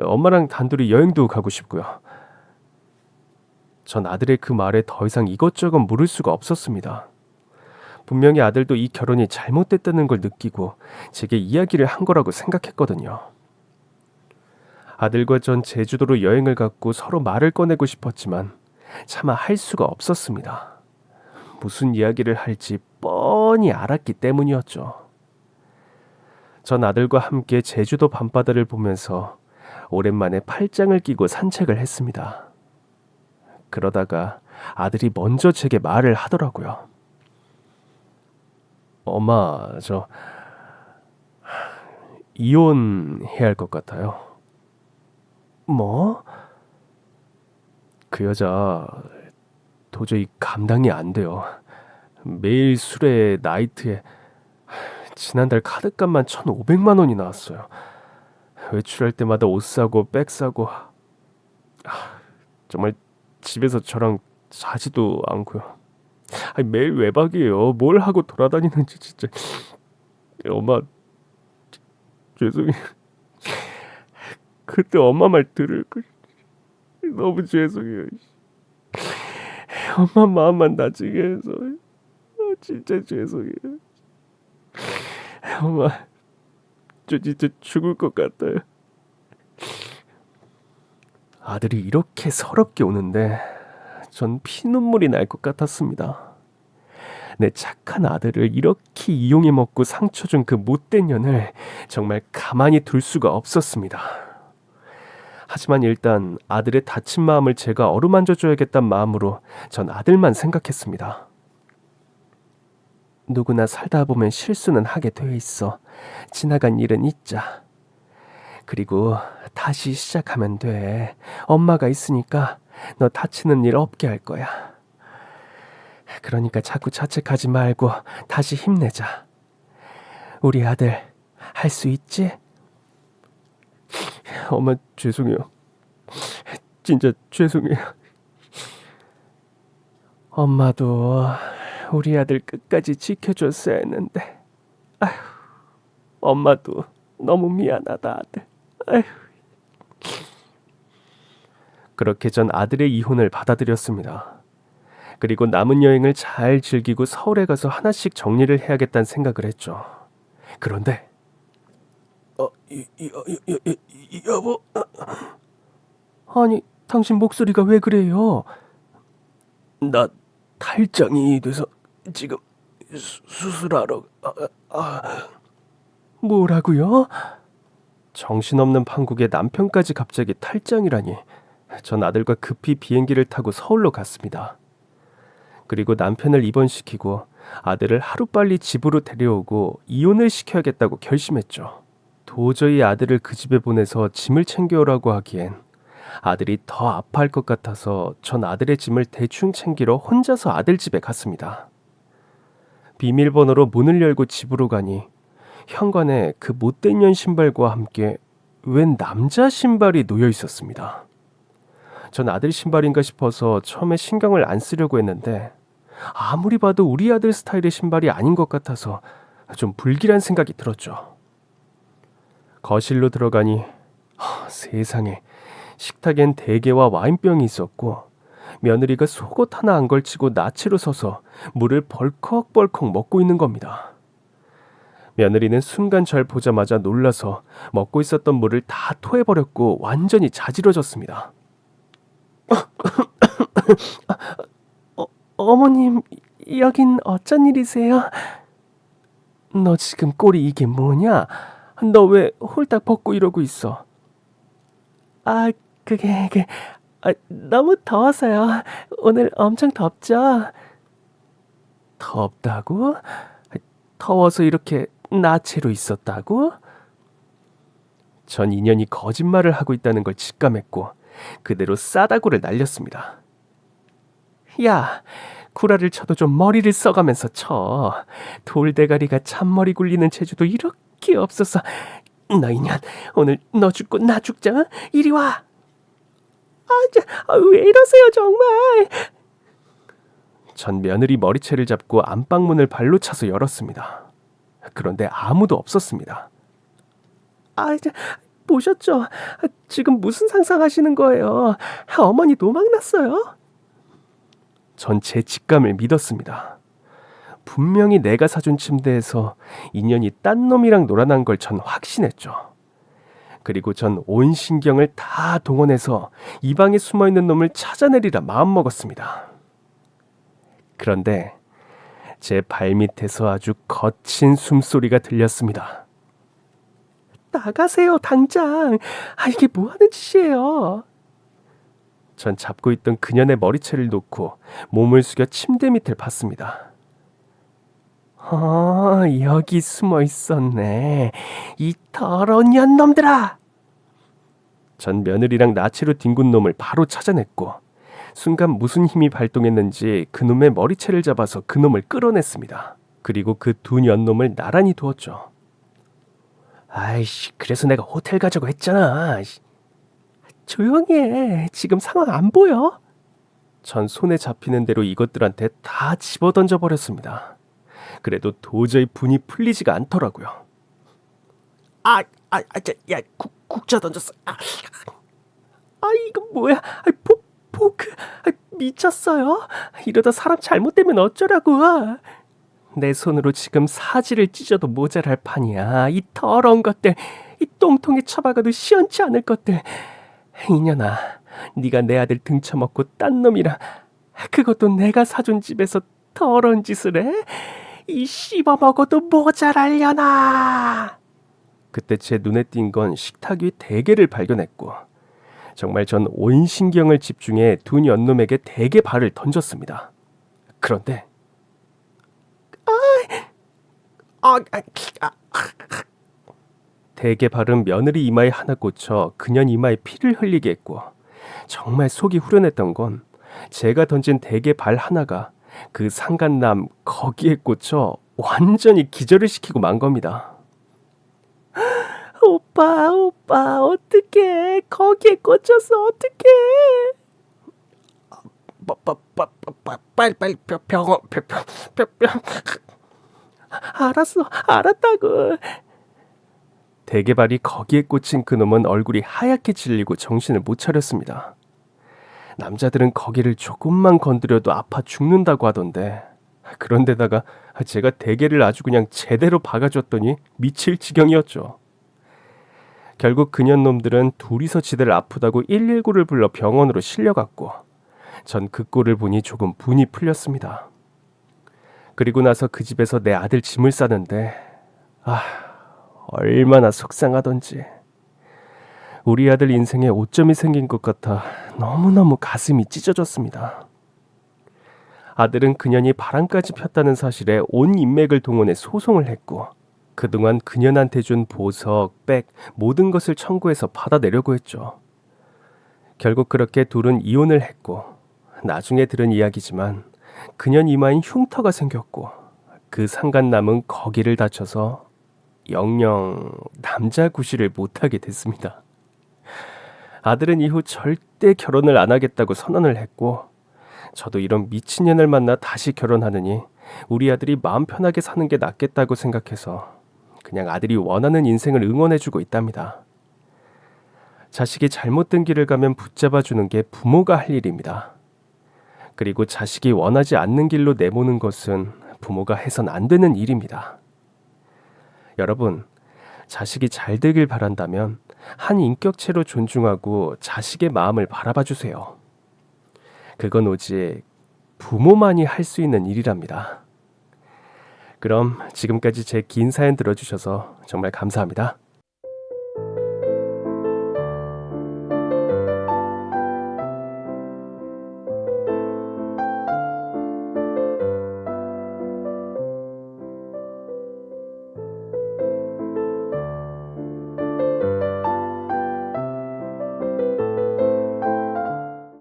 엄마랑 단둘이 여행도 가고 싶고요. 전 아들의 그 말에 더 이상 이것저것 물을 수가 없었습니다. 분명히 아들도 이 결혼이 잘못됐다는 걸 느끼고 제게 이야기를 한 거라고 생각했거든요. 아들과 전 제주도로 여행을 갔고 서로 말을 꺼내고 싶었지만 차마 할 수가 없었습니다. 무슨 이야기를 할지 뻔히 알았기 때문이었죠. 전 아들과 함께 제주도 밤바다를 보면서 오랜만에 팔짱을 끼고 산책을 했습니다. 그러다가 아들이 먼저 제게 말을 하더라고요. 엄마, 저 이혼해야 할 것 같아요. 뭐? 그 여자 도저히 감당이 안 돼요. 매일 술에 나이트에 지난달 카드값만 1,500만 원이 나왔어요. 외출할 때마다 옷 사고 백 사고 정말 집에서 저랑 자지도 않고요. 매일 외박이에요. 뭘 하고 돌아다니는지 진짜. 엄마 죄송해요. 그때 엄마 말 들을 거 너무 죄송해요. 엄마 마음만 다치게 해서 진짜 죄송해요. 엄마 저 진짜 죽을 것 같아요. 아들이 이렇게 서럽게 우는데 전 피눈물이 날 것 같았습니다. 내 착한 아들을 이렇게 이용해 먹고 상처 준 그 못된 년을 정말 가만히 둘 수가 없었습니다. 하지만 일단 아들의 다친 마음을 제가 어루만져 줘야겠다는 마음으로 전 아들만 생각했습니다. 누구나 살다 보면 실수는 하게 돼 있어. 지나간 일은 잊자. 그리고 다시 시작하면 돼. 엄마가 있으니까 너 다치는 일 없게 할 거야. 그러니까 자꾸 자책하지 말고 다시 힘내자. 우리 아들 할 수 있지? 엄마 죄송해요. 진짜 죄송해요. 엄마도 우리 아들 끝까지 지켜줬어야 했는데. 아휴, 엄마도 너무 미안하다 아들. 아휴. 그렇게 전 아들의 이혼을 받아들였습니다. 그리고 남은 여행을 잘 즐기고 서울에 가서 하나씩 정리를 해야겠다는 생각을 했죠. 그런데 여보. 아니, 당신 목소리가 왜 그래요? 나 탈장이 돼서 지금 수술하러. 뭐라고요? 정신없는 판국에 남편까지 갑자기 탈장이라니. 전 아들과 급히 비행기를 타고 서울로 갔습니다. 그리고 남편을 입원시키고 아들을 하루빨리 집으로 데려오고 이혼을 시켜야겠다고 결심했죠. 도저히 아들을 그 집에 보내서 짐을 챙겨오라고 하기엔 아들이 더 아파할 것 같아서 전 아들의 짐을 대충 챙기러 혼자서 아들 집에 갔습니다. 비밀번호로 문을 열고 집으로 가니 현관에 그 못된 년 신발과 함께 웬 남자 신발이 놓여 있었습니다. 전 아들 신발인가 싶어서 처음에 신경을 안 쓰려고 했는데 아무리 봐도 우리 아들 스타일의 신발이 아닌 것 같아서 좀 불길한 생각이 들었죠. 거실로 들어가니 세상에 식탁엔 대게와 와인병이 있었고 며느리가 속옷 하나 안 걸치고 나치로 서서 물을 벌컥벌컥 먹고 있는 겁니다. 며느리는 순간 절 보자마자 놀라서 먹고 있었던 물을 다 토해버렸고 완전히 자지러졌습니다. 어머님, 여긴 어쩐 일이세요? 너 지금 꼴이 이게 뭐냐? 너 왜 홀딱 벗고 이러고 있어? 그게 너무 더워서요. 오늘 엄청 덥죠? 덥다고? 더워서 이렇게 나체로 있었다고? 전 인연이 거짓말을 하고 있다는 걸 직감했고 그대로 싸다구를 날렸습니다. 야, 구라를 쳐도 좀 머리를 써가면서 쳐. 돌대가리가 참머리 굴리는 재주도 이렇게 없어서. 너 인연, 오늘 너 죽고 나 죽자. 이리 와. 왜 이러세요 정말. 전 며느리 머리채를 잡고 안방문을 발로 차서 열었습니다. 그런데 아무도 없었습니다. 보셨죠? 지금 무슨 상상하시는 거예요? 어머니 도망났어요? 전 제 직감을 믿었습니다. 분명히 내가 사준 침대에서 인연이 딴 놈이랑 놀아난 걸 전 확신했죠. 그리고 전 온 신경을 다 동원해서 이 방에 숨어있는 놈을 찾아내리라 마음먹었습니다. 그런데 제 발밑에서 아주 거친 숨소리가 들렸습니다. 나가세요 당장. 이게 뭐하는 짓이에요. 전 잡고 있던 그년의 머리채를 놓고 몸을 숙여 침대 밑을 봤습니다. 여기 숨어 있었네. 이 더러운 년놈들아. 전 며느리랑 나치로 뒹군 놈을 바로 찾아냈고 순간 무슨 힘이 발동했는지 그놈의 머리채를 잡아서 그놈을 끌어냈습니다. 그리고 그 두 년놈을 나란히 두었죠. 그래서 내가 호텔 가자고 했잖아. 조용히 해. 지금 상황 안 보여? 전 손에 잡히는 대로 이것들한테 다 집어던져 버렸습니다. 그래도 도저히 분이 풀리지가 않더라고요. 국자 던졌어. 이거 뭐야? 포크. 미쳤어요? 이러다 사람 잘못되면 어쩌라고. 내 손으로 지금 사지를 찢어도 모자랄 판이야. 이 더러운 것들. 이 똥통에 처박아도 시원치 않을 것들. 이년아, 네가 내 아들 등쳐먹고 딴 놈이랑 그것도 내가 사준 집에서 더러운 짓을 해? 이 씹어먹어도 모자랄려나. 그때 제 눈에 띈 건 식탁 위 대게를 발견했고 정말 전 온 신경을 집중해 두 년놈에게 대게 발을 던졌습니다. 그런데 대게 발은 며느리 이마에 하나 꽂혀 그년 이마에 피를 흘리게 했고 정말 속이 후련했던 건 제가 던진 대게 발 하나가 그 상간남 거기에 꽂혀 완전히 기절을 시키고 만 겁니다. 오빠 어떡해. 거기에 꽂혔어. 어떡해. 빨리 병원. 알았다고. 대게발이 거기에 꽂힌 그놈은 얼굴이 하얗게 질리고 정신을 못 차렸습니다. 남자들은 거기를 조금만 건드려도 아파 죽는다고 하던데 그런데다가 제가 대게를 아주 그냥 제대로 박아줬더니 미칠 지경이었죠. 결국 그년 놈들은 둘이서 지들 아프다고 119를 불러 병원으로 실려갔고 전 그 꼴을 보니 조금 분이 풀렸습니다. 그리고 나서 그 집에서 내 아들 짐을 싸는데 얼마나 속상하던지. 우리 아들 인생에 오점이 생긴 것 같아 너무너무 가슴이 찢어졌습니다. 아들은 그년이 바람까지 폈다는 사실에 온 인맥을 동원해 소송을 했고 그동안 그년한테 준 보석, 백, 모든 것을 청구해서 받아내려고 했죠. 결국 그렇게 둘은 이혼을 했고 나중에 들은 이야기지만 그년 이마엔 흉터가 생겼고 그 상간남은 거기를 다쳐서 영영 남자 구실을 못하게 됐습니다. 아들은 이후 절대 결혼을 안 하겠다고 선언을 했고 저도 이런 미친년을 만나 다시 결혼하느니 우리 아들이 마음 편하게 사는 게 낫겠다고 생각해서 그냥 아들이 원하는 인생을 응원해주고 있답니다. 자식이 잘못된 길을 가면 붙잡아주는 게 부모가 할 일입니다. 그리고 자식이 원하지 않는 길로 내모는 것은 부모가 해선 안 되는 일입니다. 여러분, 자식이 잘 되길 바란다면 한 인격체로 존중하고 자식의 마음을 바라봐 주세요. 그건 오직 부모만이 할 수 있는 일이랍니다. 그럼 지금까지 제 긴 사연 들어주셔서 정말 감사합니다.